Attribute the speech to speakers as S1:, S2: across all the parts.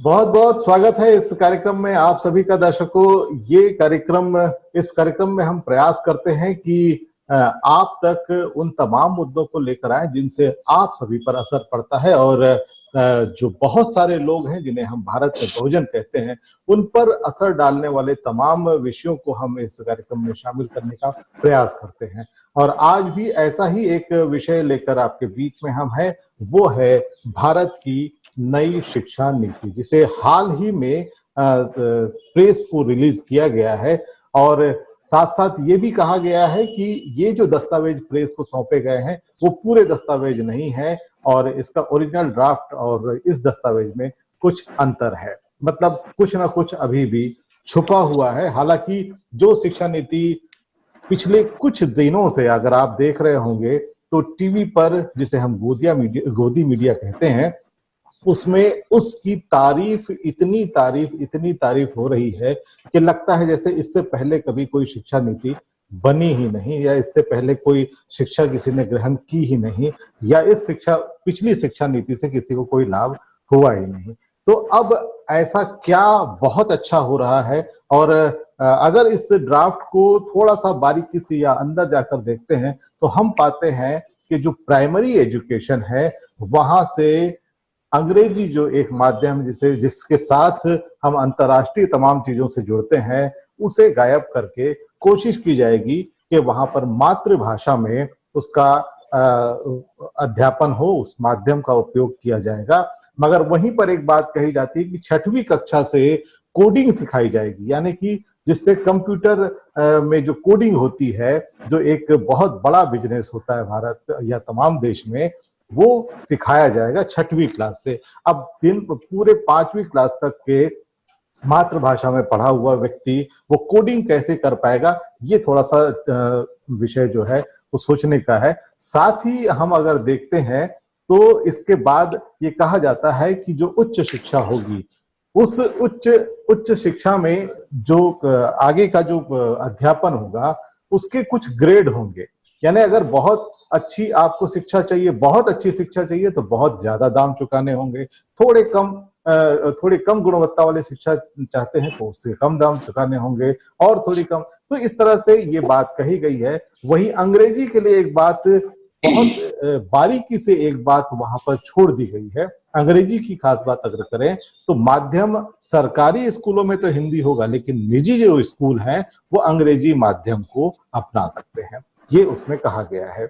S1: बहुत बहुत स्वागत है इस कार्यक्रम में आप सभी का दर्शकों। इस कार्यक्रम में हम प्रयास करते हैं कि आप तक उन तमाम मुद्दों को लेकर आए जिनसे आप सभी पर असर पड़ता है और जो बहुत सारे लोग हैं जिन्हें हम भारत में बहुजन कहते हैं, उन पर असर डालने वाले तमाम विषयों को हम इस कार्यक्रम में शामिल करने का प्रयास करते हैं। और आज भी ऐसा ही एक विषय लेकर आपके बीच में हम हैं, वो है भारत की नई शिक्षा नीति, जिसे हाल ही में प्रेस को रिलीज किया गया है। और साथ साथ ये भी कहा गया है कि ये जो दस्तावेज प्रेस को सौंपे गए हैं वो पूरे दस्तावेज नहीं है और इसका ओरिजिनल ड्राफ्ट और इस दस्तावेज में कुछ अंतर है, मतलब कुछ ना कुछ अभी भी छुपा हुआ है। हालांकि जो शिक्षा नीति पिछले कुछ दिनों से अगर आप देख रहे होंगे तो टीवी पर, जिसे हम गोदी मीडिया कहते हैं, उसमें उसकी इतनी तारीफ हो रही है कि लगता है जैसे इससे पहले कभी कोई शिक्षा नीति बनी ही नहीं, या इससे पहले कोई शिक्षा किसी ने ग्रहण की ही नहीं, या पिछली शिक्षा नीति से किसी को कोई लाभ हुआ ही नहीं। तो अब ऐसा क्या बहुत अच्छा हो रहा है। और अगर इस ड्राफ्ट को थोड़ा सा बारीकी से या अंदर जाकर देखते हैं तो हम पाते हैं कि जो प्राइमरी एजुकेशन है वहां से अंग्रेजी जो एक माध्यम जिसके साथ हम अंतर्राष्ट्रीय तमाम चीजों से जुड़ते हैं, उसे गायब करके कोशिश की जाएगी कि वहां पर मातृभाषा में उसका अध्यापन हो, उस माध्यम का उपयोग किया जाएगा। मगर वहीं पर एक बात कही जाती है कि 6वीं कक्षा से कोडिंग सिखाई जाएगी, यानी कि जिससे कंप्यूटर में जो कोडिंग होती है, जो एक बहुत बड़ा बिजनेस होता है भारत या तमाम देश में, वो सिखाया जाएगा 6वीं क्लास से। अब पूरे 5वीं क्लास तक के मातृभाषा में पढ़ा हुआ व्यक्ति वो कोडिंग कैसे कर पाएगा, ये थोड़ा सा विषय जो है वो सोचने का है। साथ ही हम अगर देखते हैं तो इसके बाद ये कहा जाता है कि जो उच्च शिक्षा होगी, उस उच्च शिक्षा में जो आगे का जो अध्यापन होगा उसके कुछ ग्रेड होंगे। यानी अगर बहुत अच्छी आपको शिक्षा चाहिए, बहुत अच्छी शिक्षा चाहिए, तो बहुत ज्यादा दाम चुकाने होंगे। थोड़ी कम गुणवत्ता वाली शिक्षा चाहते हैं तो उससे कम दाम चुकाने होंगे, और थोड़ी कम। तो इस तरह से ये बात कही गई है। वही अंग्रेजी के लिए एक बात, बहुत बारीकी से एक बात वहां पर छोड़ दी गई है। अंग्रेजी की खास बात अगर करें तो माध्यम सरकारी स्कूलों में तो हिंदी होगा, लेकिन निजी जो स्कूल हैं वो अंग्रेजी माध्यम को अपना सकते हैं, ये उसमें कहा गया है।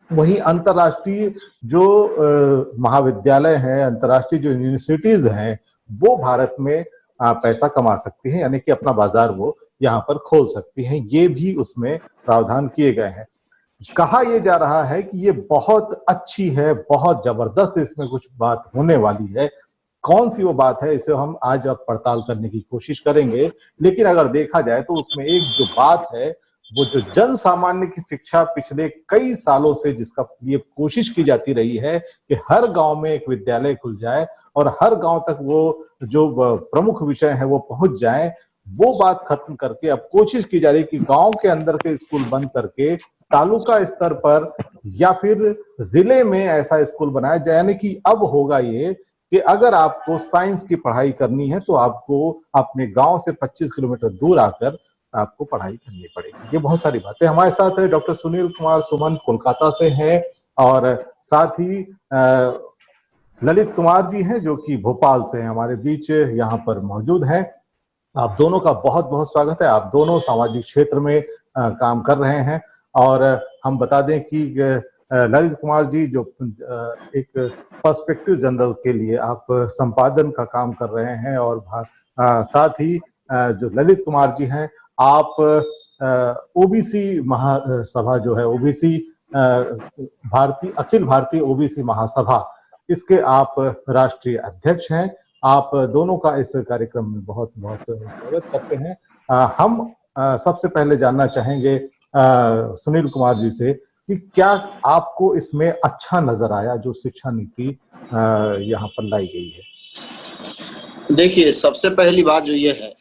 S1: वही अंतर्राष्ट्रीय जो महाविद्यालय हैं, अंतर्राष्ट्रीय जो यूनिवर्सिटीज हैं, वो भारत में पैसा कमा सकती हैं, यानी कि अपना बाजार वो यहाँ पर खोल सकती हैं। ये भी उसमें प्रावधान किए गए हैं। कहा यह जा रहा है कि ये बहुत अच्छी है, बहुत जबरदस्त इसमें कुछ बात होने वाली है। कौन सी वो बात है, इसे हम आज अब पड़ताल करने की कोशिश करेंगे। लेकिन अगर देखा जाए तो उसमें एक जो बात है, वो जो जन सामान्य की शिक्षा पिछले कई सालों से जिसका ये कोशिश की जाती रही है कि हर गांव में एक विद्यालय खुल जाए और हर गांव तक वो जो प्रमुख विषय है वो पहुंच जाए, वो बात खत्म करके अब कोशिश की जा रही है कि गांव के अंदर के स्कूल बंद करके तालुका स्तर पर या फिर जिले में ऐसा स्कूल बनाया जाए। यानी कि अब होगा ये कि अगर आपको साइंस की पढ़ाई करनी है तो आपको अपने गांव से 25 किलोमीटर दूर आकर आपको पढ़ाई करनी पड़ेगी। ये बहुत सारी बातें। हमारे साथ डॉक्टर सुनील कुमार सुमन कोलकाता से हैं, और साथ ही ललित कुमार जी हैं जो कि भोपाल से हमारे बीच यहाँ पर मौजूद हैं। आप दोनों का बहुत बहुत स्वागत है। आप दोनों सामाजिक क्षेत्र में काम कर रहे हैं। और हम बता दें कि ललित कुमार जी जो एक पर्सपेक्टिव जर्नल के लिए आप संपादन का काम कर रहे हैं, और साथ ही जो ललित कुमार जी हैं, आप ओबीसी महासभा जो है, ओबीसी अखिल भारतीय ओबीसी महासभा, इसके आप राष्ट्रीय अध्यक्ष हैं। आप दोनों का इस कार्यक्रम में बहुत बहुत स्वागत करते हैं। हम सबसे पहले जानना चाहेंगे सुनील कुमार जी से कि क्या आपको इसमें अच्छा नजर आया जो शिक्षा नीति यहाँ पर लाई गई है?
S2: देखिए, सबसे पहली बात जो ये है,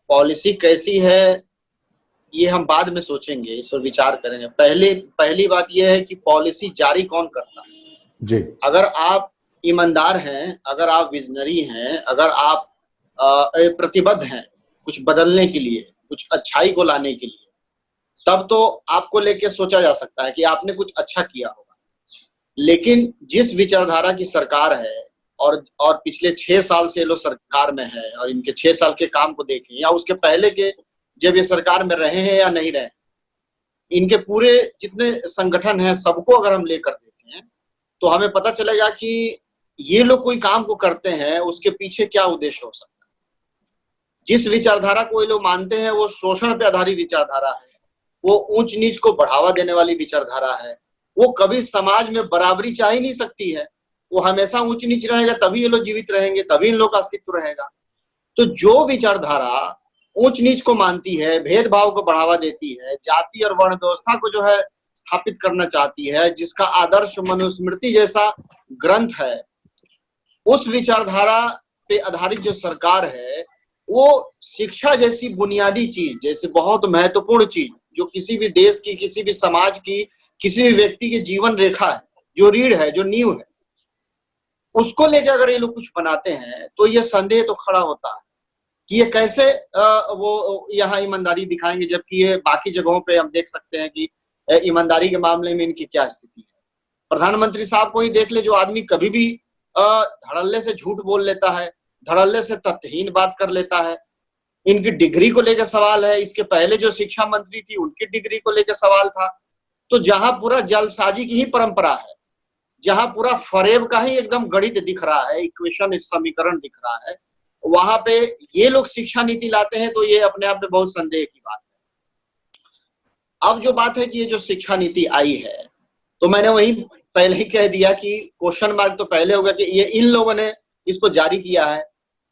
S2: पॉलिसी कैसी है ये हम बाद में सोचेंगे, इस पर विचार करेंगे। पहली बात ये है कि पॉलिसी जारी कौन करता है।
S1: जी।
S2: अगर आप ईमानदार हैं, अगर आप विजनरी हैं, अगर आप प्रतिबद्ध हैं कुछ बदलने के लिए, कुछ अच्छाई को लाने के लिए, तब तो आपको लेके सोचा जा सकता है कि आपने कुछ अच्छा किया होगा। लेकिन जिस विचारधारा की सरकार है और पिछले 6 साल से ये लोग सरकार में है, और इनके 6 साल के काम को देखें या उसके पहले के जब ये सरकार में रहे हैं या नहीं रहे, इनके पूरे जितने संगठन हैं सबको अगर हम लेकर देखें तो हमें पता चलेगा कि ये लोग कोई काम को करते हैं उसके पीछे क्या उद्देश्य हो सकता है। जिस विचारधारा को ये लोग मानते हैं वो शोषण पे आधारित विचारधारा है, वो ऊंच नीच को बढ़ावा देने वाली विचारधारा है, वो कभी समाज में बराबरी चाह ही नहीं सकती है, वो हमेशा ऊंच नीच रहेगा, तभी ये लोग जीवित रहेंगे, तभी इन लोग का अस्तित्व रहेगा। तो जो विचारधारा ऊंच नीच को मानती है, भेदभाव को बढ़ावा देती है, जाति और वर्ण व्यवस्था को जो है स्थापित करना चाहती है, जिसका आदर्श मनुस्मृति जैसा ग्रंथ है, उस विचारधारा पे आधारित जो सरकार है वो शिक्षा जैसी बुनियादी चीज, जैसे बहुत महत्वपूर्ण चीज जो किसी भी देश की, किसी भी समाज की, किसी भी व्यक्ति की जीवन रेखा है, जो रीढ़ है, जो नींव है, उसको लेकर अगर ये लोग कुछ बनाते हैं तो ये संदेह तो खड़ा होता है कि ये कैसे वो यहाँ ईमानदारी दिखाएंगे, जबकि ये बाकी जगहों पे हम देख सकते हैं कि ईमानदारी के मामले में इनकी क्या स्थिति है। प्रधानमंत्री साहब को ही देख ले, जो आदमी कभी भी धड़ल्ले से झूठ बोल लेता है, धड़ल्ले से तथ्यहीन बात कर लेता है। इनकी डिग्री को लेकर सवाल है, इसके पहले जो शिक्षा मंत्री थी उनकी डिग्री को लेकर सवाल था। तो जहां पूरा जलसाजी की ही परंपरा है, जहां पूरा फरेब का ही एकदम गणित दिख रहा है, इक्वेशन, एक समीकरण दिख रहा है, वहां पे ये लोग शिक्षा नीति लाते हैं, तो ये अपने आप में बहुत संदेह की बात है। अब जो बात है कि ये जो शिक्षा नीति आई है, तो मैंने वही पहले ही कह दिया कि क्वेश्चन मार्क तो पहले होगा कि ये इन लोगों ने इसको जारी किया है,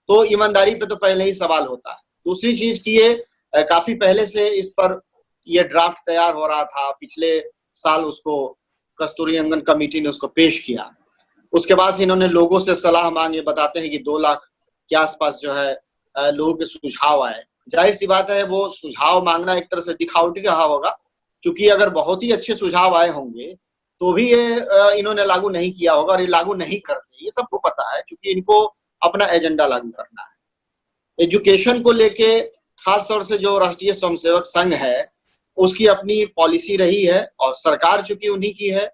S2: तो ईमानदारी पे तो पहले ही सवाल होता है। दूसरी चीज की ये काफी पहले से इस पर ये ड्राफ्ट तैयार हो रहा था, पिछले साल उसको कस्तूरी रंगन कमेटी ने उसको पेश किया। उसके बाद से इन्होंने लोगों से सलाह मांगे, बताते हैं कि 2 लाख के आसपास जो है लोगों के सुझाव आए। जाहिर सी बात है वो सुझाव मांगना एक तरह से दिखावटी रहा होगा, क्योंकि अगर बहुत ही अच्छे सुझाव आए होंगे तो भी ये इन्होंने लागू नहीं किया होगा, और ये लागू नहीं करते, ये सबको पता है, क्योंकि इनको अपना एजेंडा लागू करना है। एजुकेशन को लेके खासतौर से जो राष्ट्रीय स्वयंसेवक संघ है उसकी अपनी पॉलिसी रही है, और सरकार चूंकि उन्हीं की है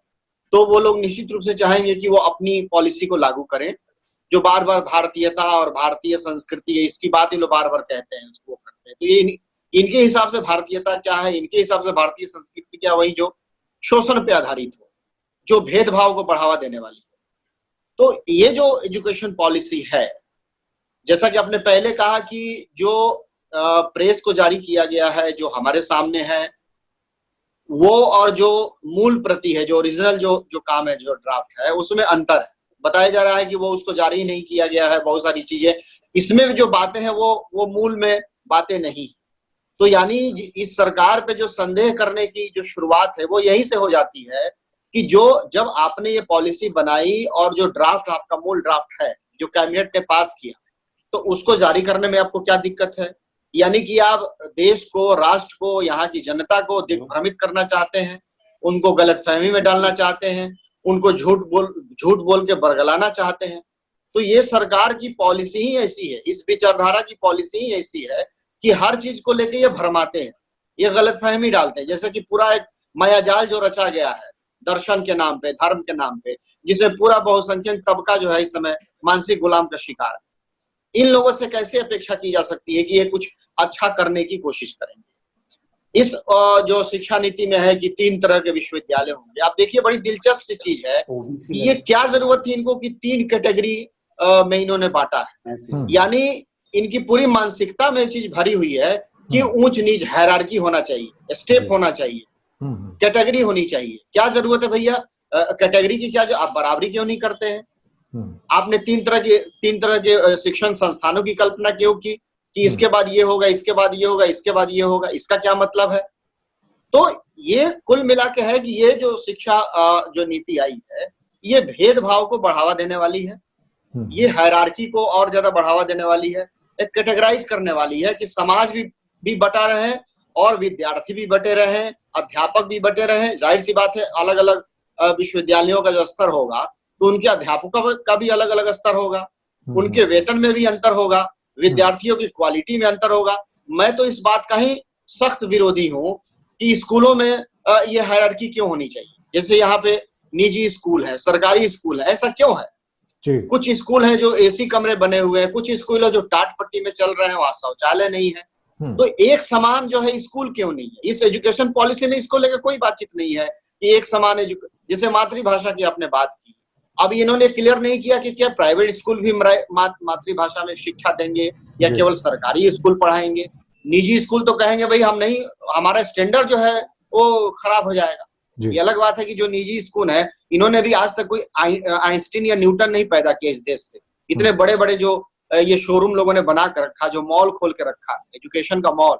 S2: तो वो लोग निश्चित रूप से चाहेंगे कि वो अपनी पॉलिसी को लागू करें। जो बार बार भारतीयता और भारतीय संस्कृति है, इसकी बात ये लोग बार बार कहते हैं, उसको करते हैं। तो ये इनके हिसाब से भारतीयता क्या है, इनके हिसाब से भारतीय संस्कृति क्या, वही जो शोषण पे आधारित हो, जो भेदभाव को बढ़ावा देने वाली है। तो ये जो एजुकेशन पॉलिसी है, जैसा कि आपने पहले कहा कि जो प्रेस को जारी किया गया है, जो हमारे सामने है वो, और जो मूल प्रति है, जो ओरिजिनल जो काम है, जो ड्राफ्ट है, उसमें अंतर है। बताया जा रहा है कि वो उसको जारी नहीं किया गया है, बहुत सारी चीजें इसमें जो बातें हैं वो मूल में बातें नहीं। तो यानी इस सरकार पे जो संदेह करने की जो शुरुआत है वो यहीं से हो जाती है कि जब आपने ये पॉलिसी बनाई और जो ड्राफ्ट आपका मूल ड्राफ्ट है जो कैबिनेट ने पास किया, तो उसको जारी करने में आपको क्या दिक्कत है। यानी कि आप देश को, राष्ट्र को, यहाँ की जनता को दिग्भ्रमित करना चाहते हैं, उनको गलतफहमी में डालना चाहते हैं, उनको झूठ बोल के बरगलाना चाहते हैं। तो ये सरकार की पॉलिसी ही ऐसी है, इस विचारधारा की पॉलिसी ही ऐसी है कि हर चीज को लेके ये भरमाते हैं, ये गलतफहमी डालते हैं। जैसे कि पूरा एक मायाजाल जो रचा गया है दर्शन के नाम पे, धर्म के नाम पे, जिसे पूरा बहुसंख्यक तबका जो है इस समय मानसिक गुलाम का शिकार है। इन लोगों से कैसे अपेक्षा की जा सकती है कि ये कुछ अच्छा करने की कोशिश करेंगे। इस जो शिक्षा नीति में है कि 3 तरह के विश्वविद्यालय होंगे। आप देखिए बड़ी दिलचस्प सी चीज है कि ये क्या जरूरत थी इनको कि 3 कैटेगरी में इन्होंने बांटा है। यानी इनकी पूरी मानसिकता में चीज भरी हुई है कि ऊंच नीच हायरार्की होना चाहिए, स्टेप होना चाहिए, कैटेगरी होनी चाहिए। क्या जरूरत है भैया कैटेगरी की? क्या जो आप बराबरी क्यों नहीं करते हैं? आपने 3 तरह के शिक्षण संस्थानों की कल्पना क्यों की कि इसके बाद ये होगा, इसके बाद ये होगा, इसके बाद ये होगा? इसका क्या मतलब है? तो ये कुल मिला के है कि ये जो शिक्षा जो नीति आई है ये भेदभाव को बढ़ावा देने वाली है, ये हायरार्की को और ज्यादा बढ़ावा देने वाली है, एक कैटेगराइज करने वाली है कि समाज भी बटा रहे और विद्यार्थी भी बटे रहे, अध्यापक भी बटे रहे। जाहिर सी बात है अलग अलग विश्वविद्यालयों का जो स्तर होगा तो उनके अध्यापकों का भी अलग अलग स्तर होगा, उनके वेतन में भी अंतर होगा, विद्यार्थियों की क्वालिटी में अंतर होगा। मैं तो इस बात का ही सख्त विरोधी हूँ कि स्कूलों में ये हायरार्की क्यों होनी चाहिए। जैसे यहाँ पे निजी स्कूल है, सरकारी स्कूल है, ऐसा क्यों है? कुछ स्कूल हैं जो एसी कमरे बने हुए हैं, कुछ स्कूल है जो टाट पट्टी में चल रहे हैं, वहां शौचालय नहीं है। तो एक समान जो है स्कूल क्यों नहीं है? इस एजुकेशन पॉलिसी में इसको लेकर कोई बातचीत नहीं है कि एक समान जैसे मातृभाषा की आपने बात की, अब इन्होंने क्लियर नहीं किया कि क्या प्राइवेट स्कूल भी मातृभाषा में शिक्षा देंगे या केवल सरकारी स्कूल पढ़ाएंगे। निजी स्कूल तो कहेंगे भाई हम नहीं, हमारा स्टैंडर्ड जो है वो खराब हो जाएगा। ये अलग बात है कि जो निजी स्कूल है, इन्होंने भी आज तक कोई आइंस्टीन या न्यूटन नहीं पैदा किया इस देश से। इतने बड़े बड़े जो ये शोरूम लोगों ने बना कर रखा, जो मॉल खोल के रखा, एजुकेशन का मॉल,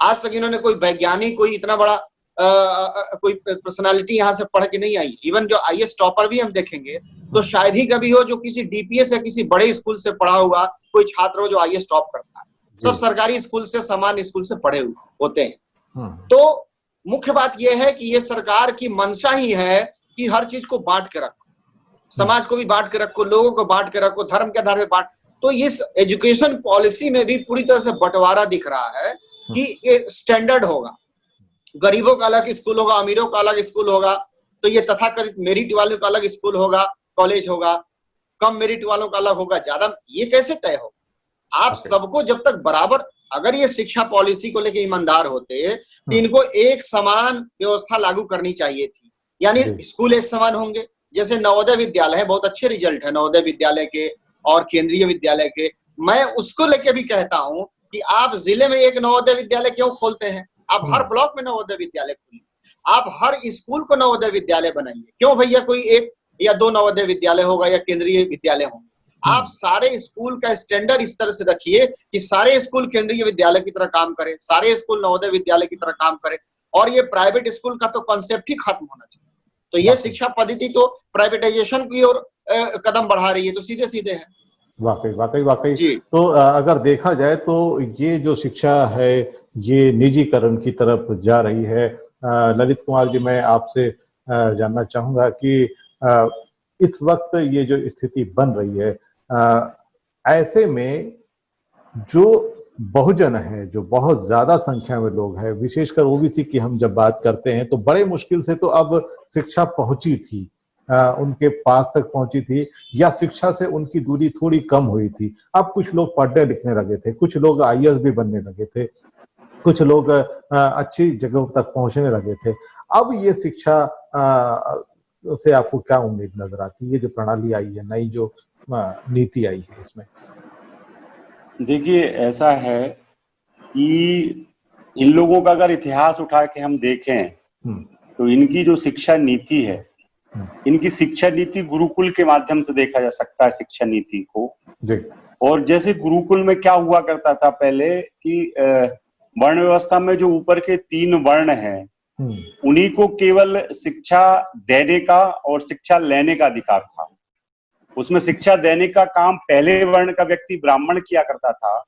S2: आज तक इन्होंने कोई वैज्ञानिक, कोई इतना बड़ा कोई पर्सनालिटी यहाँ से पढ़ के नहीं आई। इवन जो आईएएस टॉपर भी हम देखेंगे तो शायद ही कभी हो जो किसी डीपीएस या किसी बड़े स्कूल से पढ़ा हुआ कोई छात्र हो जो आईएएस टॉप करता है। सब सरकारी स्कूल से, सामान्य स्कूल से पढ़े हुए होते हैं। तो मुख्य बात यह है कि ये सरकार की मंशा ही है कि हर चीज को बांट के रखो, समाज को भी बांट के रखो, लोगों को बांट के रखो, धर्म के आधार पर बांट। तो इस एजुकेशन पॉलिसी में भी पूरी तरह से बंटवारा दिख रहा है कि एक स्टैंडर्ड होगा, गरीबों का अलग स्कूल होगा, अमीरों का अलग स्कूल होगा, तो ये तथाकथित मेरिट वालों का अलग स्कूल होगा, कॉलेज होगा, कम मेरिट वालों का अलग होगा, ज्यादा, ये कैसे तय हो? आप सबको जब तक बराबर, अगर ये शिक्षा पॉलिसी को लेकर ईमानदार होते तो इनको एक समान व्यवस्था लागू करनी चाहिए थी। यानी स्कूल एक समान होंगे, जैसे नवोदय विद्यालय है, बहुत अच्छे रिजल्ट है नवोदय विद्यालय के और केंद्रीय विद्यालय के। मैं उसको लेके भी कहता हूं कि आप जिले में एक नवोदय विद्यालय क्यों खोलते हैं? आप हर ब्लॉक में नवोदय विद्यालय खोलिए, आप हर स्कूल को नवोदय विद्यालय बनाइए। क्यों भैया कोई एक या दो नवोदय विद्यालय होगा या केंद्रीय विद्यालय होंगे? आप सारे स्कूल का स्टैंडर्ड इस तरह से रखिए कि सारे स्कूल केंद्रीय विद्यालय की तरह काम करें, सारे स्कूल नवोदय विद्यालय की तरह काम करें, और ये प्राइवेट स्कूल का तो कॉन्सेप्ट ही खत्म होना चाहिए। तो ये शिक्षा पद्धति तो प्राइवेटाइजेशन की ओर कदम बढ़ा रही है, तो सीधे सीधे है।
S1: वाकई तो अगर देखा जाए तो ये जो शिक्षा है ये निजीकरण की तरफ जा रही है। ललित कुमार जी, मैं आपसे जानना चाहूंगा कि इस वक्त ये जो स्थिति बन रही है, ऐसे में जो बहुजन है, जो बहुत ज्यादा संख्या में लोग हैं, विशेषकर ओबीसी की हम जब बात करते हैं तो बड़े मुश्किल से तो अब शिक्षा पहुंची थी, उनके पास तक पहुंची थी, या शिक्षा से उनकी दूरी थोड़ी कम हुई थी। अब कुछ लोग पढ़ने लिखने लगे थे, कुछ लोग आईएएस भी बनने लगे थे, कुछ लोग अच्छी जगहों तक पहुंचने लगे थे। अब ये शिक्षा से आपको क्या उम्मीद नजर आती है? ये जो प्रणाली आई है, नई जो नीति आई है, इसमें
S3: देखिए ऐसा है कि इन लोगों का अगर इतिहास उठा के हम देखें तो इनकी जो शिक्षा नीति है, इनकी शिक्षा नीति गुरुकुल के माध्यम से देखा जा सकता है शिक्षा नीति को जी। और जैसे गुरुकुल में क्या हुआ करता था पहले कि वर्ण व्यवस्था में जो ऊपर के 3 वर्ण हैं उन्हीं को केवल शिक्षा देने का और शिक्षा लेने का अधिकार था। उसमें शिक्षा देने का काम पहले वर्ण का व्यक्ति ब्राह्मण किया करता था,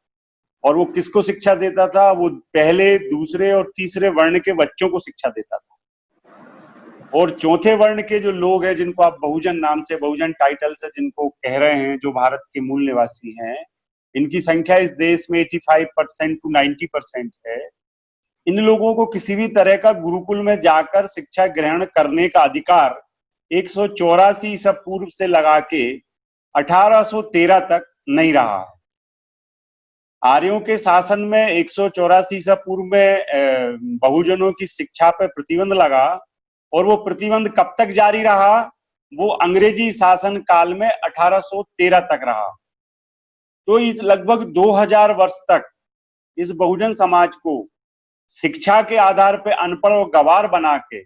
S3: और वो किसको शिक्षा देता था? वो पहले, दूसरे और तीसरे वर्ण के बच्चों को शिक्षा देता था। और चौथे वर्ण के जो लोग हैं, जिनको आप बहुजन नाम से, बहुजन टाइटल से जिनको कह रहे हैं, जो भारत के मूल निवासी हैं, इनकी संख्या इस देश में 85% to 90% है। इन लोगों को किसी भी तरह का गुरुकुल में जाकर शिक्षा ग्रहण करने का अधिकार 184 ईसा पूर्व से लगा के 1813 तक नहीं रहा है। आर्यों के शासन में 184 ईसा पूर्व में बहुजनों की शिक्षा पर प्रतिबंध लगा, और वो प्रतिबंध कब तक जारी रहा? वो अंग्रेजी शासन काल में 1813 तक रहा। तो इस लगभग 2000 वर्ष तक इस बहुजन समाज को शिक्षा के आधार पर अनपढ़ और गवार बना के,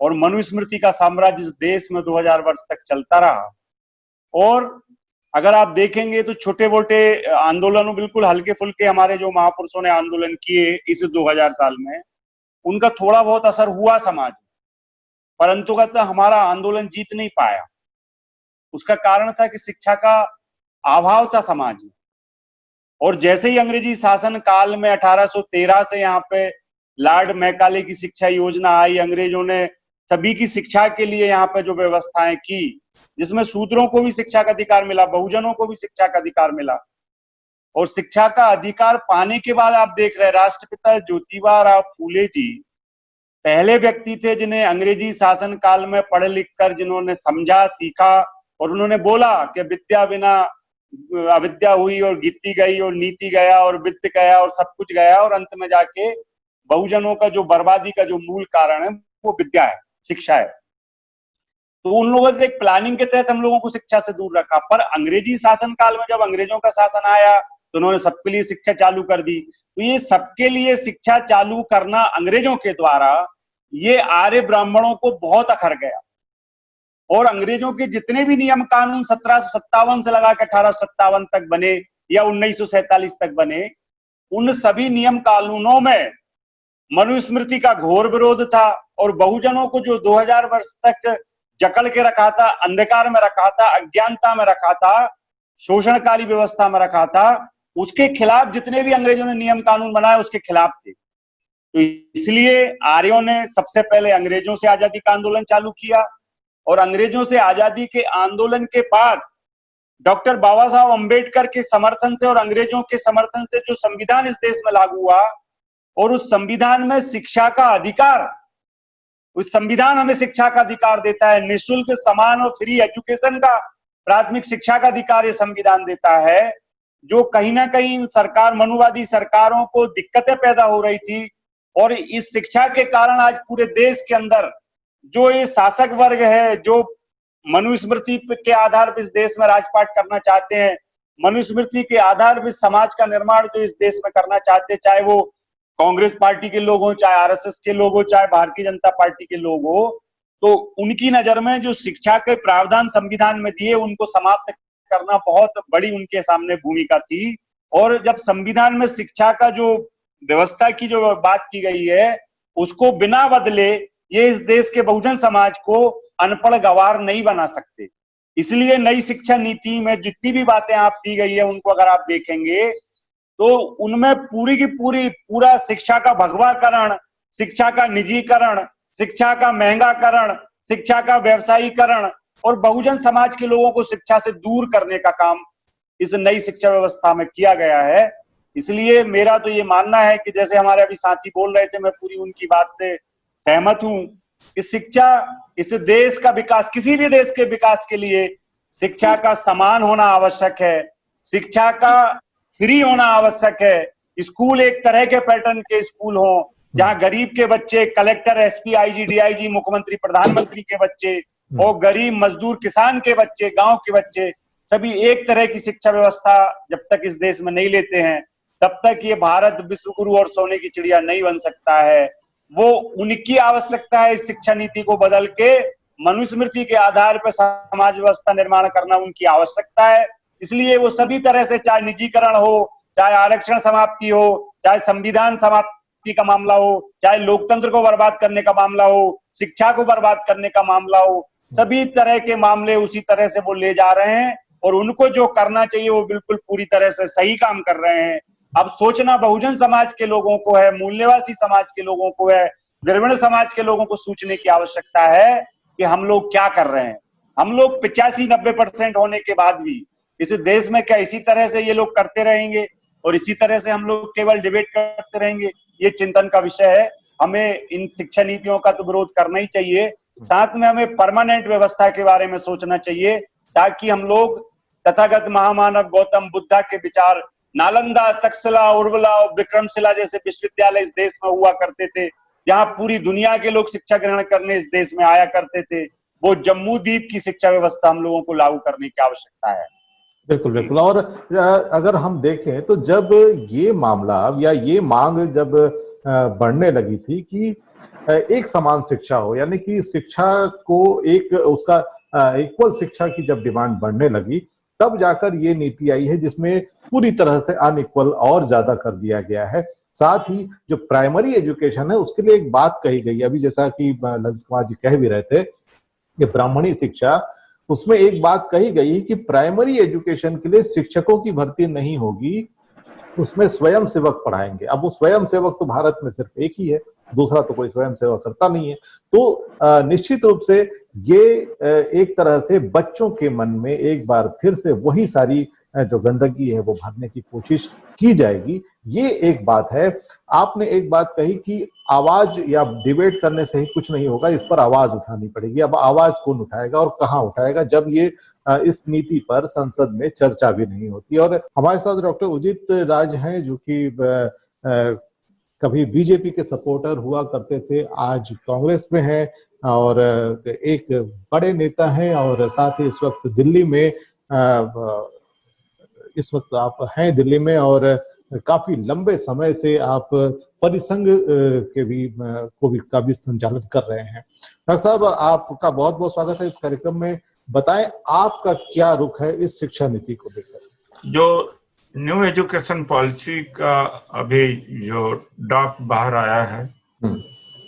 S3: और मनुस्मृति का साम्राज्य इस देश में 2000 वर्ष तक चलता रहा। और अगर आप देखेंगे तो छोटे मोटे आंदोलनों, बिल्कुल हल्के फुल्के हमारे जो महापुरुषों ने आंदोलन किए इस 2000 साल में, उनका थोड़ा बहुत असर हुआ समाज में, परंतु हमारा आंदोलन जीत नहीं पाया। उसका कारण था कि शिक्षा का अभाव था समाज में। और जैसे ही अंग्रेजी शासन काल में 1813 से यहाँ पे लॉर्ड मैकाले की शिक्षा योजना आई, अंग्रेजों ने सभी की शिक्षा के लिए यहाँ पे जो व्यवस्थाएं की, जिसमें शूद्रों को भी शिक्षा का अधिकार मिला, बहुजनों को भी शिक्षा का अधिकार मिला। और शिक्षा का अधिकार पाने के बाद आप देख रहे हैं राष्ट्रपिता ज्योतिबा राव फूले जी पहले व्यक्ति थे जिन्हें अंग्रेजी शासन काल में पढ़ लिख कर जिन्होंने समझा, सीखा, और उन्होंने बोला कि विद्या बिना अविद्या हुई और गीति गई और नीति गया और वित्त गया और सब कुछ गया, और अंत में जाके बहुजनों का जो बर्बादी का जो मूल कारण है वो विद्या है, शिक्षा है। तो उन लोगों ने एक प्लानिंग के तहत हम लोगों को शिक्षा से दूर रखा। पर अंग्रेजी शासन काल में जब अंग्रेजों का शासन आया तो उन्होंने सबके लिए शिक्षा चालू कर दी। तो ये सबके लिए शिक्षा चालू करना अंग्रेजों के द्वारा ये आर्य ब्राह्मणों को बहुत अखर गया, और अंग्रेजों के जितने भी नियम कानून 1757 से लगा के 1857 तक बने या 1947 तक बने, उन सभी नियम कानूनों में मनुस्मृति का घोर विरोध था। और बहुजनों को जो 2000 वर्ष तक जकड़ के रखा था, अंधकार में रखा था, अज्ञानता में रखा था, शोषणकारी व्यवस्था में रखा था, उसके खिलाफ जितने भी अंग्रेजों ने नियम कानून बनाए उसके खिलाफ थे। तो इसलिए आर्यों ने सबसे पहले अंग्रेजों से आजादी का आंदोलन चालू किया, और अंग्रेजों से आजादी के आंदोलन के बाद डॉक्टर बाबा साहब अम्बेडकर के समर्थन से और अंग्रेजों के समर्थन से जो संविधान इस देश में लागू हुआ, और उस संविधान में शिक्षा का अधिकार, उस संविधान हमें शिक्षा का अधिकार देता है, निःशुल्क समान और फ्री एजुकेशन का, प्राथमिक शिक्षा का अधिकार ये संविधान देता है, जो कहीं ना कहीं इन सरकार मनुवादी सरकारों को दिक्कतें पैदा हो रही थी। और इस शिक्षा के कारण आज पूरे देश के अंदर जो ये शासक वर्ग है, जो मनुस्मृति के आधार पर इस देश में राजपाट करना चाहते हैं, मनुस्मृति के आधार पर समाज का निर्माण जो इस देश में करना चाहते हैं, चाहे वो कांग्रेस पार्टी के लोग हो, चाहे आरएसएस के लोग हो, चाहे भारतीय जनता पार्टी के लोग हो, तो उनकी नजर में जो शिक्षा के प्रावधान संविधान में दिए उनको समाप्त करना बहुत बड़ी उनके सामने भूमिका थी। और जब संविधान में शिक्षा का जो व्यवस्था की जो बात की गई है, उसको बिना बदले ये इस देश के बहुजन समाज को अनपढ़ गवार नहीं बना सकते। इसलिए नई शिक्षा नीति में जितनी भी बातें आप दी गई है उनको अगर आप देखेंगे तो उनमें पूरी की पूरा शिक्षा का भगवाकरण, शिक्षा का निजीकरण, शिक्षा का महंगाकरण, शिक्षा का व्यवसायीकरण और बहुजन समाज के लोगों को शिक्षा से दूर करने का काम इस नई शिक्षा व्यवस्था में किया गया है। इसलिए मेरा तो ये मानना है कि जैसे हमारे अभी साथी बोल रहे थे, मैं पूरी उनकी बात से सहमत हूं कि शिक्षा इस देश का विकास, किसी भी देश के विकास के लिए शिक्षा का समान होना आवश्यक है, शिक्षा का फ्री होना आवश्यक है। स्कूल एक तरह के पैटर्न के स्कूल हो जहां गरीब के बच्चे कलेक्टर, एसपी, आईजी, डीआईजी, मुख्यमंत्री, प्रधानमंत्री के बच्चे और गरीब मजदूर किसान के बच्चे, गांव के बच्चे सभी एक तरह की शिक्षा व्यवस्था जब तक इस देश में नहीं लेते हैं तब तक ये भारत विश्व गुरु और सोने की चिड़िया नहीं बन सकता है। वो उनकी आवश्यकता है इस शिक्षा नीति को बदल के मनुस्मृति के आधार पर समाज व्यवस्था निर्माण करना उनकी आवश्यकता है। इसलिए वो सभी तरह से, चाहे निजीकरण हो, चाहे आरक्षण समाप्ति हो, चाहे संविधान समाप्ति का मामला हो, चाहे लोकतंत्र को बर्बाद करने का मामला हो, शिक्षा को बर्बाद करने का मामला हो, सभी तरह के मामले उसी तरह से वो ले जा रहे हैं और उनको जो करना चाहिए वो बिल्कुल पूरी तरह से सही काम कर रहे हैं। अब सोचना बहुजन समाज के लोगों को है, मूल्यवासी समाज के लोगों को है, द्रविड़ समाज के लोगों को सोचने की आवश्यकता है कि हम लोग क्या कर रहे हैं। हम लोग 85-90% होने के बाद भी इस देश में क्या इसी तरह से ये लोग करते रहेंगे और इसी तरह से हम लोग केवल डिबेट करते रहेंगे? ये चिंतन का विषय है। हमें इन शिक्षा नीतियों का तो विरोध करना ही चाहिए, साथ में हमें परमानेंट व्यवस्था के बारे में सोचना चाहिए ताकि हम लोग तथागत महामानव गौतम बुद्धा के विचार, नालंदा, तक्षशिला, उर्वला और विक्रमशिला जैसे विश्वविद्यालय इस देश में हुआ करते थे जहां पूरी दुनिया के लोग शिक्षा ग्रहण करने इस देश में आया करते थे, वो जम्मू द्वीप की शिक्षा व्यवस्था हम लोगों को लागू करने की आवश्यकता है।
S1: बिल्कुल बिल्कुल। और अगर हम देखें तो जब ये मामला या ये मांग जब बढ़ने लगी थी कि एक समान शिक्षा हो, यानी कि शिक्षा को एक उसका इक्वल शिक्षा की जब डिमांड बढ़ने लगी, तब जाकर ये नीति आई है जिसमें पूरी तरह से अनइक्वल और ज्यादा कर दिया गया है। साथ ही जो प्राइमरी एजुकेशन है उसके लिए एक बात कही गई, अभी जैसा कि ललित कुमार जी कह भी रहे थे कि ब्राह्मणी शिक्षा, उसमें एक बात कही गई है कि प्राइमरी एजुकेशन के लिए शिक्षकों की भर्ती नहीं होगी, उसमें स्वयं सेवक पढ़ाएंगे। अब वो स्वयं सेवक तो भारत में सिर्फ एक ही है, दूसरा तो कोई स्वयं सेवा करता नहीं है। तो निश्चित रूप से ये एक तरह से बच्चों के मन में एक बार फिर से वही सारी जो गंदगी है वो भरने की कोशिश की जाएगी, ये एक बात है। आपने एक बात कही कि आवाज या डिबेट करने से ही कुछ नहीं होगा, इस पर आवाज उठानी पड़ेगी। अब आवाज कौन उठाएगा और कहाँ उठाएगा जब ये इस नीति पर संसद में चर्चा भी नहीं होती। और हमारे साथ डॉक्टर उदित राज हैं, जो कि कभी बीजेपी के सपोर्टर हुआ करते थे, आज कांग्रेस में हैं और एक बड़े नेता हैं, और साथ ही इस वक्त दिल्ली में इस वक्त आप हैं दिल्ली में, और काफी लंबे समय से आप परिसंघ के भी का भी संचालन कर रहे हैं। डॉक्टर साहब, आपका बहुत बहुत स्वागत है इस कार्यक्रम में। बताएं आपका क्या रुख है इस शिक्षा नीति को लेकर।
S4: जो न्यू एजुकेशन पॉलिसी का अभी जो ड्राफ्ट बाहर आया है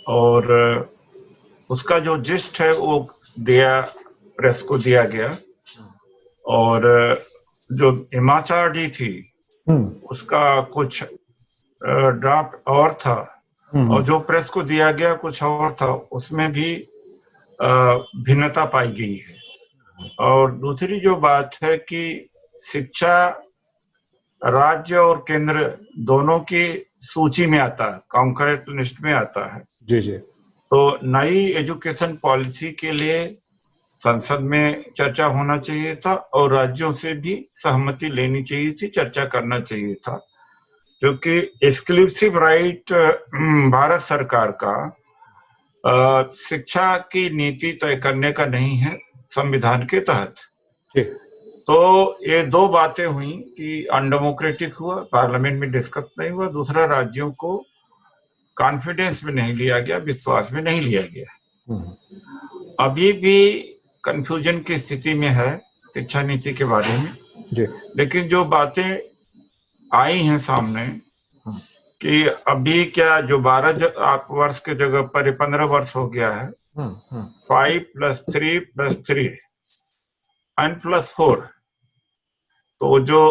S4: और उसका जो जिस्ट है वो प्रेस को दिया गया, और जो हिमाचार्य थी उसका कुछ ड्राफ्ट और था, और जो प्रेस को दिया गया कुछ और था, उसमें भी भिन्नता पाई गई है। और दूसरी जो बात है कि शिक्षा राज्य और केंद्र दोनों की सूची में आता है, कॉन्करेंट लिस्ट में आता है।
S1: जी जी।
S4: तो नई एजुकेशन पॉलिसी के लिए संसद में चर्चा होना चाहिए था और राज्यों से भी सहमति लेनी चाहिए थी, चर्चा करना चाहिए था, क्योंकि एक्सक्लूसिव राइट भारत सरकार का शिक्षा की नीति तय करने का नहीं है संविधान के तहत। तो ये दो बातें हुई कि अनडेमोक्रेटिक हुआ, पार्लियामेंट में डिस्कस नहीं हुआ, दूसरा राज्यों को कॉन्फिडेंस में नहीं लिया गया, विश्वास में नहीं लिया गया। अभी भी कंफ्यूजन की स्थिति में है शिक्षा नीति के बारे में जी। लेकिन जो बातें आई हैं सामने कि अभी क्या जो 12 वर्ष के जगह पर 15 वर्ष हो गया है, 5 + 3 + 3 and +4, तो जो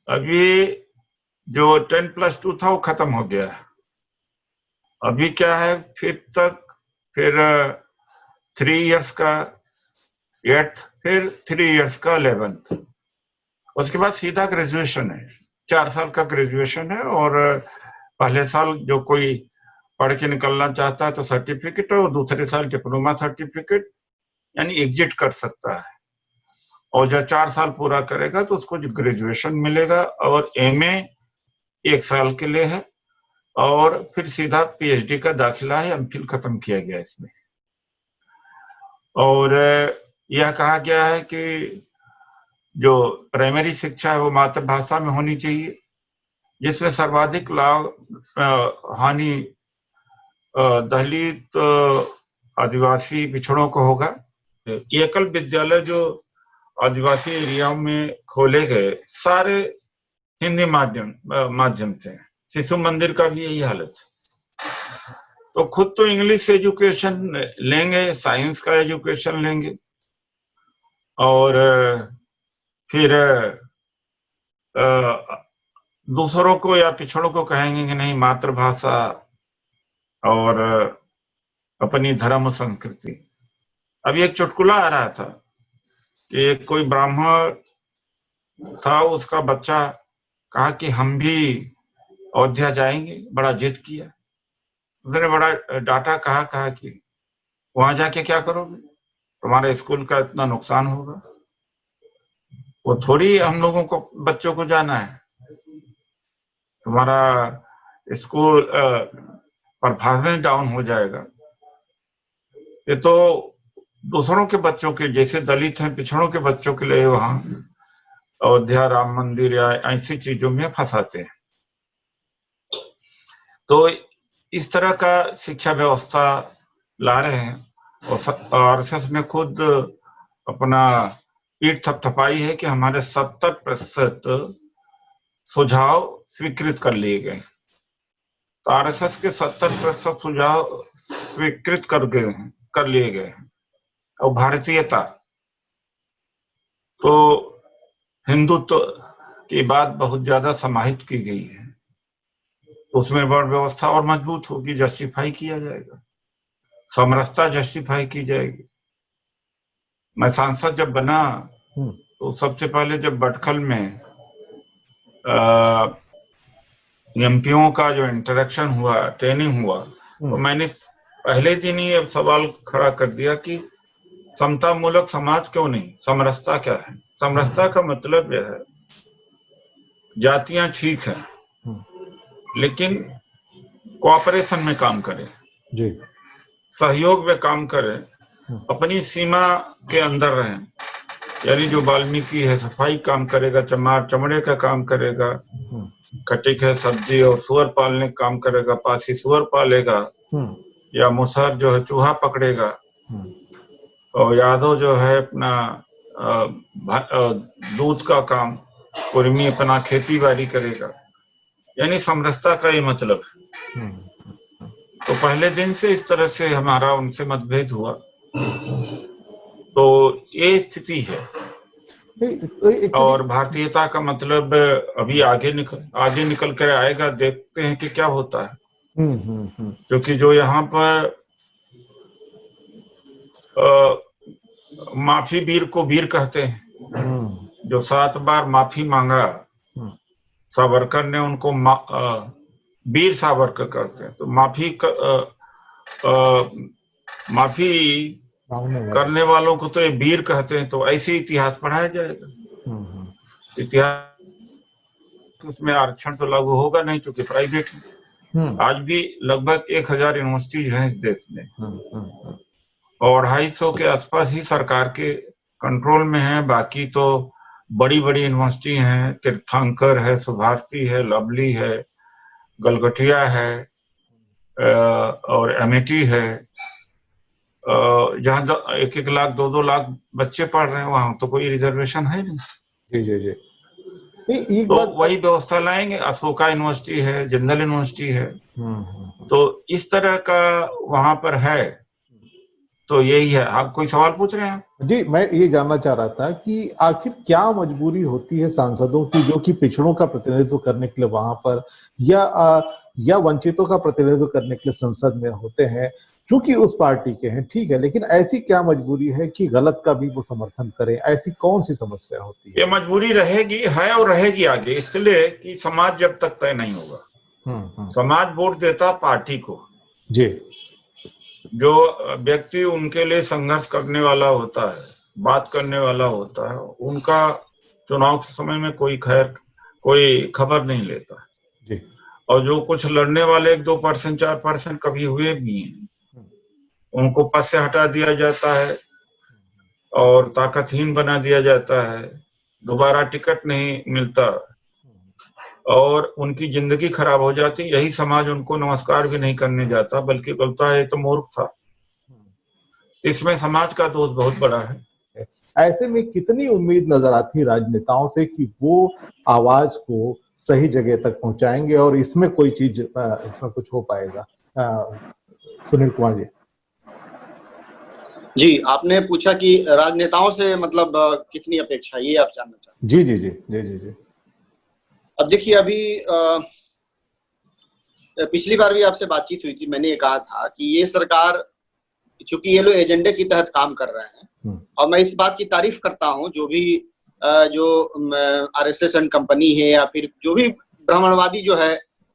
S4: अभी जो 10+2 था वो खत्म हो गया है। अभी क्या है 5th तक, फिर 3 इयर्स का 8th, फिर 3 इयर्स का 11th, उसके बाद सीधा ग्रेजुएशन है, 4 साल का ग्रेजुएशन है। और पहले साल जो कोई पढ़ के निकलना चाहता है तो सर्टिफिकेट, और दूसरे साल डिप्लोमा सर्टिफिकेट, यानी एग्जिट कर सकता है। और जब 4 साल पूरा करेगा तो उसको ग्रेजुएशन मिलेगा, और एमए 1 साल के लिए है, और फिर सीधा पीएचडी का दाखिला है, एमफिल खत्म किया गया इसमें। और यह कहा गया है कि जो प्राइमरी शिक्षा है वो मातृभाषा में होनी चाहिए, जिसमें सर्वाधिक लाभ हानि दलित, आदिवासी पिछड़ों को होगा। एकल विद्यालय जो आदिवासी एरियाओं में खोले गए सारे हिंदी माध्यम से, शिशु मंदिर का भी यही हालत है। तो खुद तो इंग्लिश एजुकेशन लेंगे, साइंस का एजुकेशन लेंगे, और फिर दूसरों को या पिछड़ों को कहेंगे कि नहीं मातृभाषा और अपनी धर्म संस्कृति। अभी एक चुटकुला आ रहा था कि एक कोई ब्राह्मण था, उसका बच्चा कहा कि हम भी अयोध्या जाएंगे, बड़ा जिद किया। उसने बड़ा डांटा, कहा कि वहां जाके क्या करोगे, तुम्हारे स्कूल का इतना नुकसान होगा। वो थोड़ी हम लोगों को बच्चों को जाना है, तुम्हारा स्कूल परफॉर्मेंस डाउन हो जाएगा। ये तो दूसरों के बच्चों के, जैसे दलित हैं, पिछड़ों के बच्चों के लिए वहां अयोध्या राम मंदिर या ऐसी चीजों में फंसाते हैं। तो इस तरह का शिक्षा व्यवस्था ला रहे हैं, और आरएसएस ने खुद अपना पीठ थपथपाई है कि हमारे 70% सुझाव स्वीकृत कर लिए गए। तो आरएसएस के 70% सुझाव स्वीकृत कर लिए गए हैं। और भारतीयता, तो हिंदुत्व की बात बहुत ज्यादा समाहित की गई है। उसमें वर्ण व्यवस्था और मजबूत होगी, जस्टिफाई किया जाएगा, समरसता जस्टिफाई की जाएगी। मैं सांसद जब बना तो सबसे पहले जब भटखल में एमपीओ का जो इंटरेक्शन हुआ, ट्रेनिंग हुआ, तो मैंने पहले दिन ही अब सवाल खड़ा कर दिया कि समता मूलक समाज क्यों नहीं, समरसता क्या है। समरसता का मतलब यह है जातियां ठीक है लेकिन कोऑपरेशन में काम करें जी, सहयोग में काम करें, अपनी सीमा के अंदर रहें। यानी जो वाल्मीकि है सफाई काम करेगा, चमार चमड़े का काम करेगा, कटिक है सब्जी और सुअर पालने का काम करेगा, पासी सुअर पालेगा, या मुसहर जो है चूहा पकड़ेगा, और यादव जो है अपना दूध का काम, कुर्मी अपना खेती बाड़ी करेगा। यानी समरसता का ये मतलब है। तो पहले दिन से इस तरह से हमारा उनसे मतभेद हुआ, तो ये स्थिति है। और भारतीयता का मतलब अभी आगे निकल कर आएगा, देखते हैं कि क्या होता है। क्योंकि जो यहाँ पर माफी वीर को वीर कहते हैं, जो 7 बार माफी मांगा सावरकर ने, उनको वीर सावरकर करते हैं। तो माफी करने वालों को तो ये वीर कहते हैं। तो ऐसे इतिहास पढ़ाया जाएगा। इतिहास उसमें आरक्षण तो लागू होगा नहीं, क्योंकि प्राइवेट है। आज भी लगभग 1000 यूनिवर्सिटीज हैं इस देश में, और 250 के आसपास ही सरकार के कंट्रोल में है। बाकी तो बड़ी बड़ी यूनिवर्सिटी हैं, तीर्थंकर है, सुभारती है, लवली है, गलगटिया है, और एमआईटी है। जहाँ 1-1 लाख 2-2 लाख बच्चे पढ़ रहे हैं, वहां तो कोई रिजर्वेशन है नहीं। जी जी जी। तो वही व्यवस्था लाएंगे। अशोका यूनिवर्सिटी है, जिंदल यूनिवर्सिटी है, तो इस तरह का वहां पर है। तो यही है। आप कोई सवाल पूछ रहे हैं?
S1: जी, मैं ये जानना चाह रहा था कि आखिर क्या मजबूरी होती है सांसदों की, जो कि पिछड़ों का प्रतिनिधित्व करने के लिए वहां पर या वंचितों का प्रतिनिधित्व करने के लिए संसद में होते हैं, चूंकि उस पार्टी के हैं, ठीक है, लेकिन ऐसी क्या मजबूरी है कि गलत का भी वो समर्थन करें? ऐसी कौन सी समस्या होती है?
S4: ये मजबूरी रहेगी, है और रहेगी आगे, इसलिए कि समाज जब तक तय नहीं होगा। समाज वोट देता पार्टी को जी, जो व्यक्ति उनके लिए संघर्ष करने वाला होता है, बात करने वाला होता है, उनका चुनाव के समय में कोई खबर नहीं लेता जी। और जो कुछ लड़ने वाले 2% 4% कभी हुए भी हैं, उनको पद से हटा दिया जाता है और ताकतहीन बना दिया जाता है, दोबारा टिकट नहीं मिलता और उनकी जिंदगी खराब हो जाती। यही समाज उनको नमस्कार भी नहीं करने जाता, बल्कि बोलता है तो मूर्ख था। इसमें समाज का दोष बहुत बड़ा है।
S1: ऐसे में कितनी उम्मीद नजर आती है राजनेताओं से कि वो आवाज को सही जगह तक पहुंचाएंगे और इसमें कोई चीज, इसमें कुछ हो पाएगा? सुनील कुमार जी।
S2: जी, आपने पूछा कि राजनेताओं से मतलब कितनी अपेक्षा, ये आप जानना चाहते हैं?
S1: जी जी जी जी जी जी।
S2: अब देखिए, अभी पिछली बार भी आपसे बातचीत हुई थी, मैंने ये कहा था कि ये सरकार, चूंकि ये लोग एजेंडे की तहत काम कर रहे हैं, और मैं इस बात की तारीफ करता हूं, जो भी आरएसएस एंड कंपनी है या फिर जो भी ब्राह्मणवादी जो है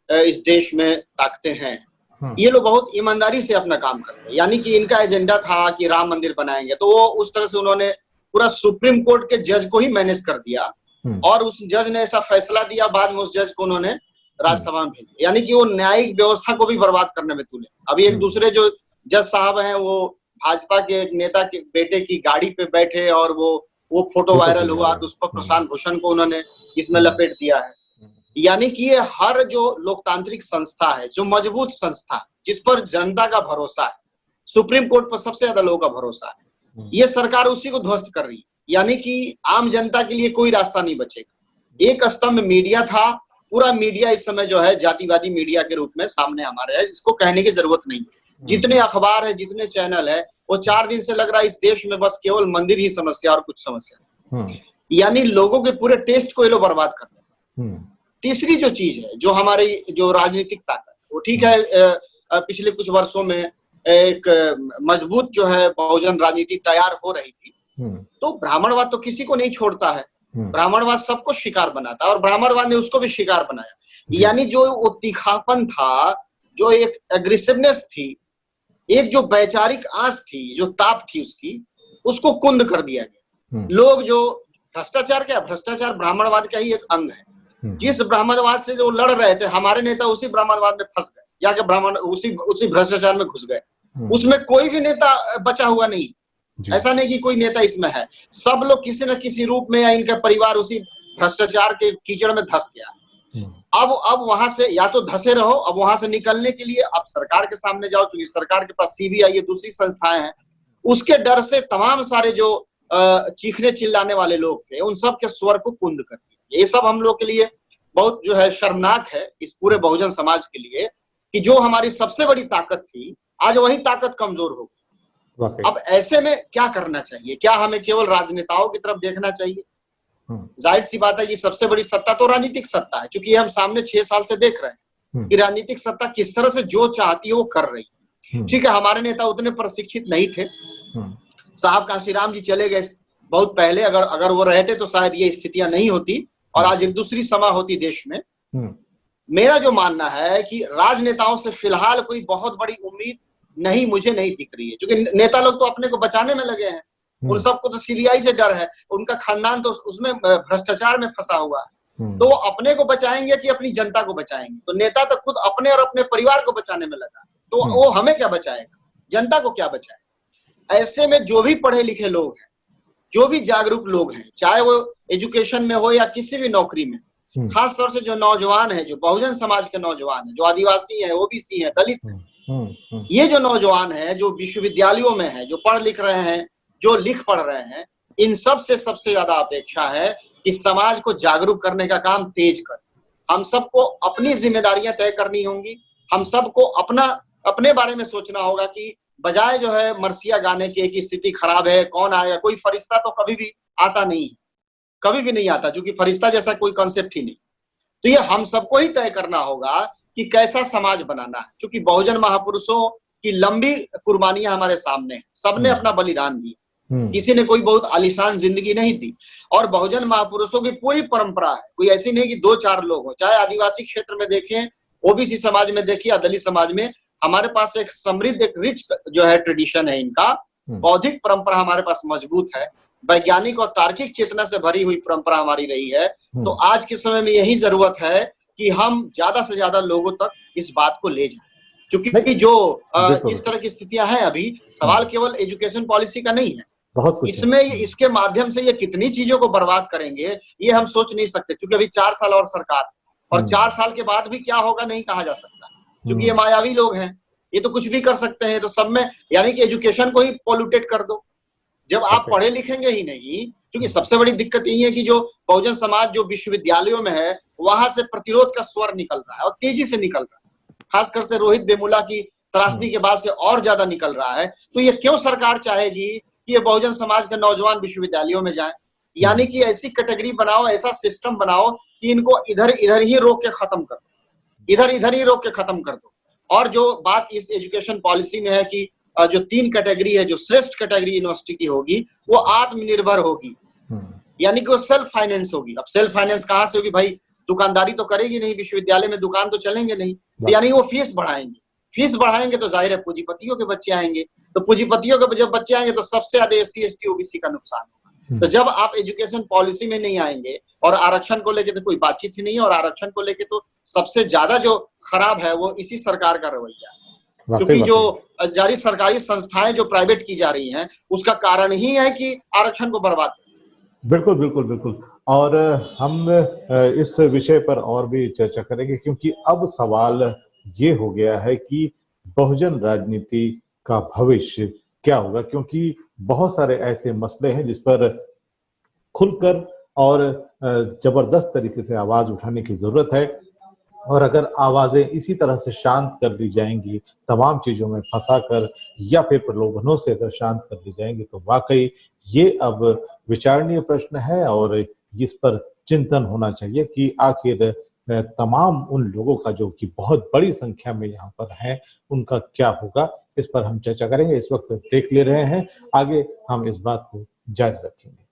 S2: इस देश में ताकतें हैं, ये लोग बहुत ईमानदारी से अपना काम करते हैं। यानी कि इनका एजेंडा था कि राम मंदिर बनाएंगे, तो वो उस तरह से उन्होंने पूरा सुप्रीम कोर्ट के जज को ही मैनेज कर दिया, और उस जज ने ऐसा फैसला दिया, बाद में उस जज को उन्होंने राज्यसभा में भेज दिया। यानी कि वो न्यायिक व्यवस्था को भी बर्बाद करने में तुले। अभी एक दूसरे जो जज साहब हैं, वो भाजपा के एक नेता के बेटे की गाड़ी पे बैठे और वो फोटो वायरल हुआ, तो उस पर प्रशांत भूषण को उन्होंने इसमें लपेट दिया है। यानी कि ये हर जो लोकतांत्रिक संस्था है, जो मजबूत संस्था जिस पर जनता का भरोसा है, सुप्रीम कोर्ट पर सबसे ज्यादा लोगों का भरोसा है, ये सरकार उसी को ध्वस्त कर रही है। यानी कि आम जनता के लिए कोई रास्ता नहीं बचेगा। एक स्तंभ मीडिया था, पूरा मीडिया इस समय जो है जातिवादी मीडिया के रूप में सामने हमारे है, जिसको कहने की जरूरत नहीं। जितने अखबार है, जितने चैनल है, वो 4 दिन से लग रहा है इस देश में बस केवल मंदिर ही समस्या और कुछ समस्या। यानी लोगों के पूरे टेस्ट को ये लोग बर्बाद कर रहे हैं। तीसरी जो चीज है, जो हमारी जो राजनीतिक ताकत, वो ठीक है, पिछले कुछ वर्षों में एक मजबूत जो है बहुजन राजनीति तैयार हो रही थी, तो ब्राह्मणवाद तो किसी को नहीं छोड़ता है, ब्राह्मणवाद सबको शिकार बनाता है और ब्राह्मणवाद ने उसको भी शिकार बनाया। यानी जो वो तीखापन था, जो एक एग्रेसिवनेस थी, एक जो वैचारिक आंच थी, जो ताप थी उसकी, उसको कुंद कर दिया गया। लोग जो भ्रष्टाचार, क्या भ्रष्टाचार ब्राह्मणवाद का ही एक अंग है। जिस ब्राह्मणवाद से जो लड़ रहे थे हमारे नेता, उसी ब्राह्मणवाद में फंस गए, जाके ब्राह्मण उसी भ्रष्टाचार में घुस गए। उसमें कोई भी नेता बचा हुआ नहीं, ऐसा नहीं कि कोई नेता इसमें है, सब लोग किसी न किसी रूप में या इनका परिवार उसी भ्रष्टाचार के कीचड़ में धंस गया। अब वहां से या तो धंसे रहो, अब वहां से निकलने के लिए अब सरकार के सामने जाओ, चूंकि सरकार के पास सीबीआई ये दूसरी संस्थाएं हैं, उसके डर से तमाम सारे जो चीखने चिल्लाने वाले लोग थे उन सब के स्वर को कुंद कर दिया। ये सब हम लोग के लिए बहुत जो है शर्मनाक है, इस पूरे बहुजन समाज के लिए, कि जो हमारी सबसे बड़ी ताकत थी आज वही ताकत कमजोर हो गई। अब ऐसे में क्या करना चाहिए? क्या हमें केवल राजनेताओं की तरफ देखना चाहिए? जाहिर सी बात है कि सबसे बड़ी सत्ता तो राजनीतिक सत्ता है, क्योंकि हम सामने 6 साल से देख रहे हैं कि राजनीतिक सत्ता किस तरह से जो चाहती है वो कर रही है। ठीक है, हमारे नेता उतने प्रशिक्षित नहीं थे, साहब कांशीराम जी चले गए बहुत पहले, अगर वो रहते तो शायद ये स्थितियां नहीं होती और आज एक दूसरी समा होती देश में। मेरा जो मानना है कि राजनेताओं से फिलहाल कोई बहुत बड़ी उम्मीद मुझे नहीं दिख रही है, क्योंकि नेता लोग तो अपने को बचाने में लगे हैं, उन सबको तो सीबीआई से डर है, उनका खानदान तो उसमें भ्रष्टाचार में फंसा हुआ है, तो वो अपने को बचाएंगे कि अपनी जनता को बचाएंगे? तो नेता तो खुद अपने और अपने परिवार को बचाने में लगा, तो वो हमें क्या बचाएगा, जनता को क्या बचाएगा? ऐसे में जो भी पढ़े लिखे लोग हैं, जो भी जागरूक लोग हैं, चाहे वो एजुकेशन में हो या किसी भी नौकरी में, खास तौर से जो नौजवान है, जो बहुजन समाज के नौजवान है, जो आदिवासी है, ओबीसी है, दलित है, ये जो नौजवान है, जो विश्वविद्यालयों में है, जो पढ़ लिख रहे हैं, जो लिख पढ़ रहे हैं, इन सब से सबसे ज्यादा अपेक्षा है कि समाज को जागरूक करने का काम तेज कर। हम सबको अपनी जिम्मेदारियां तय करनी होंगी, हम सबको अपने बारे में सोचना होगा कि बजाय जो है मरसिया गाने के कि स्थिति खराब है, कौन आएगा, कोई फरिश्ता तो कभी भी आता नहीं, कभी भी नहीं आता, क्योंकि फरिश्ता जैसा कोई कॉन्सेप्ट ही नहीं। तो ये हम सबको ही तय करना होगा कि कैसा समाज बनाना है, क्योंकि बहुजन महापुरुषों की लंबी कुर्बानियां हमारे सामने हैं, सबने अपना बलिदान दिया, किसी ने कोई बहुत आलीशान जिंदगी नहीं दी, और बहुजन महापुरुषों की पूरी परंपरा है, कोई ऐसी नहीं कि 2-4 लोग हो, चाहे आदिवासी क्षेत्र में देखें, ओबीसी समाज में देखिए या दलित समाज में, हमारे पास एक समृद्ध, एक रिच जो है ट्रेडिशन है, इनका बौद्धिक परंपरा हमारे पास मजबूत है, वैज्ञानिक और तार्किक चेतना से भरी हुई परंपरा हमारी रही है। तो आज के समय में यही जरूरत है कि हम ज्यादा से ज्यादा लोगों तक इस बात को ले जाएं, क्योंकि जो जिस तरह की स्थितियां हैं अभी, सवाल केवल एजुकेशन पॉलिसी का नहीं है, इसमें इसके माध्यम से ये कितनी चीजों को बर्बाद करेंगे ये हम सोच नहीं सकते, क्योंकि अभी 4 साल और सरकार, और 4 साल के बाद भी क्या होगा नहीं कहा जा सकता, क्योंकि ये मायावी लोग हैं, ये तो कुछ भी कर सकते हैं। तो सब में यानी कि एजुकेशन को ही पॉल्यूटेड कर दो, जब आप पढ़े लिखेंगे ही नहीं, क्योंकि सबसे बड़ी दिक्कत यही है कि जो बहुजन समाज जो विश्वविद्यालयों में है, वहां से प्रतिरोध का स्वर निकल रहा है और तेजी से निकल रहा है, खासकर से रोहित वेमुला की त्रासदी के बाद से और ज्यादा निकल रहा है। तो ये क्यों सरकार चाहेगी कि ये बहुजन समाज के नौजवान विश्वविद्यालयों में जाएं? यानी कि ऐसी कैटेगरी बनाओ, ऐसा सिस्टम बनाओ कि इनको इधर ही रोक के खत्म कर दो, इधर ही रोक के खत्म कर दो। और जो बात इस एजुकेशन पॉलिसी में है कि जो 3 कैटेगरी है, जो श्रेष्ठ कैटेगरी यूनिवर्सिटी की होगी, वो आत्मनिर्भर होगी, यानी कि वो सेल्फ फाइनेंस होगी। अब सेल्फ फाइनेंस कहाँ से होगी भाई? दुकानदारी तो करेगी नहीं, विश्वविद्यालय में दुकान तो चलेंगे नहीं, तो यानी वो फीस बढ़ाएंगे तो जाहिर है पूंजीपतियों के बच्चे आएंगे, तो पूंजीपतियों के जब बच्चे आएंगे तो सबसे ज्यादा SC ST OBC का नुकसान होगा। तो जब आप एजुकेशन पॉलिसी में नहीं आएंगे, और आरक्षण को लेके तो कोई बातचीत ही नहीं है, और आरक्षण को लेके तो सबसे ज्यादा जो खराब है वो इसी सरकार का रवैया है, क्योंकि जो जारी सरकारी संस्थाएं जो प्राइवेट की जा रही हैं, उसका कारण ही है कि आरक्षण को बर्बाद।
S1: बिल्कुल। और हम इस विषय पर और भी चर्चा करेंगे, क्योंकि अब सवाल ये हो गया है कि बहुजन राजनीति का भविष्य क्या होगा, क्योंकि बहुत सारे ऐसे मसले हैं जिस पर खुलकर और जबरदस्त तरीके से आवाज उठाने की जरूरत है। और अगर आवाजें इसी तरह से शांत कर दी जाएंगी, तमाम चीजों में फंसाकर या फिर प्रलोभनों से अगर शांत कर दी जाएंगी, तो वाकई ये अब विचारणीय प्रश्न है और इस पर चिंतन होना चाहिए कि आखिर तमाम उन लोगों का जो कि बहुत बड़ी संख्या में यहाँ पर है, उनका क्या होगा, इस पर हम चर्चा करेंगे। इस वक्त ब्रेक ले रहे हैं, आगे हम इस बात को जारी रखेंगे।